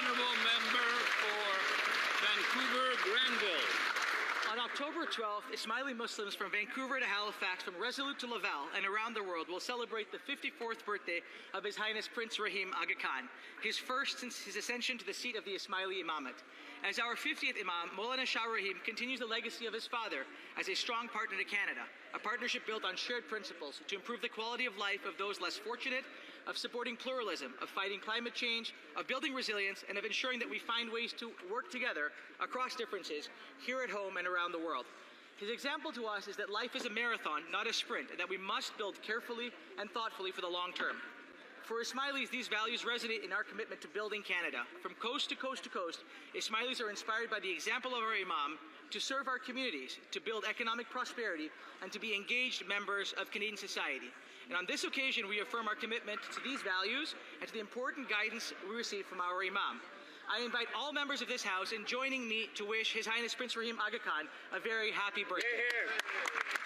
Honourable Member for Vancouver Granville. On October 12th, Ismaili Muslims from Vancouver to Halifax, from Resolute to Laval, and around the world will celebrate the 54th birthday of His Highness Prince Rahim Aga Khan, his first since his ascension to the seat of the Ismaili Imamate. As our 50th Imam, Moulana Shah Rahim continues the legacy of his father as a strong partner to Canada, a partnership built on shared principles to improve the quality of life of those less fortunate, of supporting pluralism, of fighting climate change, of building resilience, and of ensuring that we find ways to work together across differences here at home and around the world. His example to us is that life is a marathon, not a sprint, and that we must build carefully and thoughtfully for the long term. For Ismailis, these values resonate in our commitment to building Canada. From coast to coast to coast, Ismailis are inspired by the example of our Imam to serve our communities, to build economic prosperity, and to be engaged members of Canadian society. And on this occasion, we affirm our commitment to these values and to the important guidance we receive from our Imam. I invite all members of this House in joining me to wish His Highness Prince Rahim Aga Khan a very happy birthday. Hear, hear.